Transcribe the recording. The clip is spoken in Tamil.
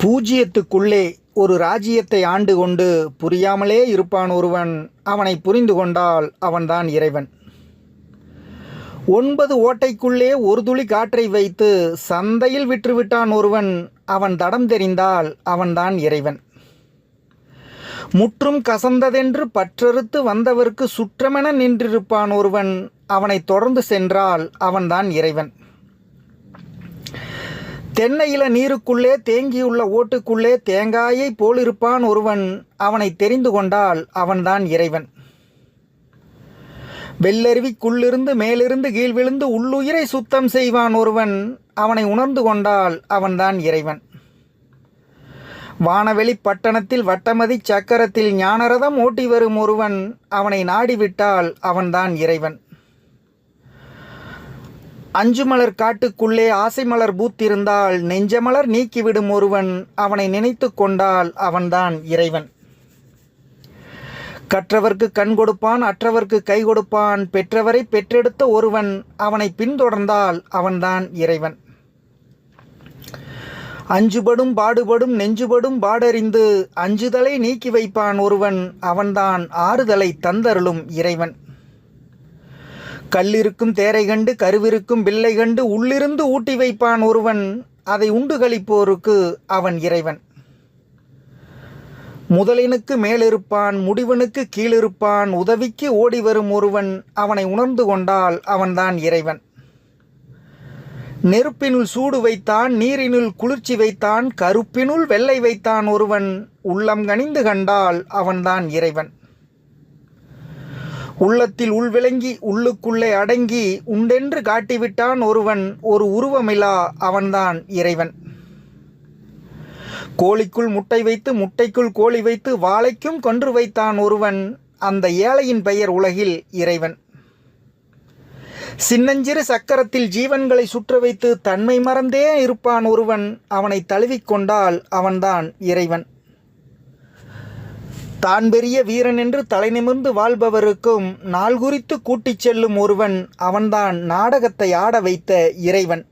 பூஜ்ஜியத்துக்குள்ளே ஒரு ராஜ்யத்தை ஆண்டு கொண்டு புரியாமலே இருப்பான் ஒருவன். அவனை புரிந்து கொண்டால் அவன்தான் இறைவன். 9 ஓட்டைக்குள்ளே ஒரு துளி காற்றை வைத்து சந்தையில் விற்றுவிட்டான் ஒருவன். அவன் தடம் தெரிந்தால் அவன்தான் இறைவன். முற்றும் கசந்ததென்று பற்றறுத்து வந்தவர்க்கு சுற்றமென நின்றிருப்பான் ஒருவன். அவனை தொடர்ந்து சென்றால் அவன்தான் இறைவன். தென்னையில நீருக்குள்ளே தேங்கியுள்ள ஓட்டுக்குள்ளே தேங்காயை போலிருப்பான் ஒருவன். அவனை தெரிந்து கொண்டால் அவன்தான் இறைவன். வெள்ளருவிக்குள்ளிருந்து மேலிருந்து கீழ் விழுந்து உள்ளுயிரை சுத்தம் செய்வான் ஒருவன். அவனை உணர்ந்து கொண்டால் அவன்தான் இறைவன். வானவெளி பட்டணத்தில் வட்டமதி சக்கரத்தில் ஞானரதம் ஓட்டி வரும் ஒருவன். அவனை நாடிவிட்டால் அவன்தான் இறைவன். அஞ்சுமலர் காட்டுக்குள்ளே ஆசைமலர் பூத்திருந்தால் நெஞ்சமலர் நீக்கிவிடும் ஒருவன். அவனை நினைத்து கொண்டால் அவன்தான் இறைவன். கற்றவர்க்கு கண் கொடுப்பான், அற்றவர்க்கு கை கொடுப்பான், பெற்றவரை பெற்றெடுத்த ஒருவன். அவனை பின்தொடர்ந்தால் அவன்தான் இறைவன். அஞ்சுபடும் பாடுபடும் நெஞ்சுபடும் பாடறிந்து அஞ்சுதலை நீக்கி வைப்பான் ஒருவன். அவன்தான் ஆறுதலை தந்தருளும் இறைவன். கல்லிருக்கும் தேரை கண்டு கருவிருக்கும் பிள்ளை கண்டு உள்ளிருந்து ஊட்டி வைப்பான் ஒருவன். அதை உண்டு களிப்போருக்கு அவன் இறைவன். முதலினுக்கு மேலிருப்பான், முடிவனுக்கு கீழிருப்பான், உதவிக்கு ஓடி வரும் ஒருவன். அவனை உணர்ந்து கொண்டால் அவன்தான் இறைவன். நெருப்பினுள் சூடு வைத்தான், நீரினுள் குளிர்ச்சி வைத்தான், கருப்பினுள் வெள்ளை வைத்தான் ஒருவன். உள்ளம் கனிந்து கண்டால் அவன்தான் இறைவன். உள்ளத்தில் உள்விளங்கி உள்ளுக்குள்ளே அடங்கி உண்டென்று காட்டிவிட்டான் ஒருவன். ஒரு உருவமிலா அவன்தான் இறைவன். கோழிக்குள் முட்டை வைத்து முட்டைக்குள் கோழி வைத்து வாழைக்கும் கொன்று வைத்தான் ஒருவன். அந்த ஏழையின் பெயர் உலகில் இறைவன். சின்னஞ்சிறு சக்கரத்தில் ஜீவன்களை சுற்ற வைத்து தன்மை மறந்தே இருப்பான் ஒருவன். அவனை தழுவிக்கொண்டால் அவன்தான் இறைவன். தான் பெரிய வீரன் என்று தலை நிமிர்ந்து வாழ்பவருக்கும் நாள் குறித்து கூட்டிச் செல்லும் ஒருவன். அவன்தான் நாடகத்தை ஆட வைத்த இறைவன்.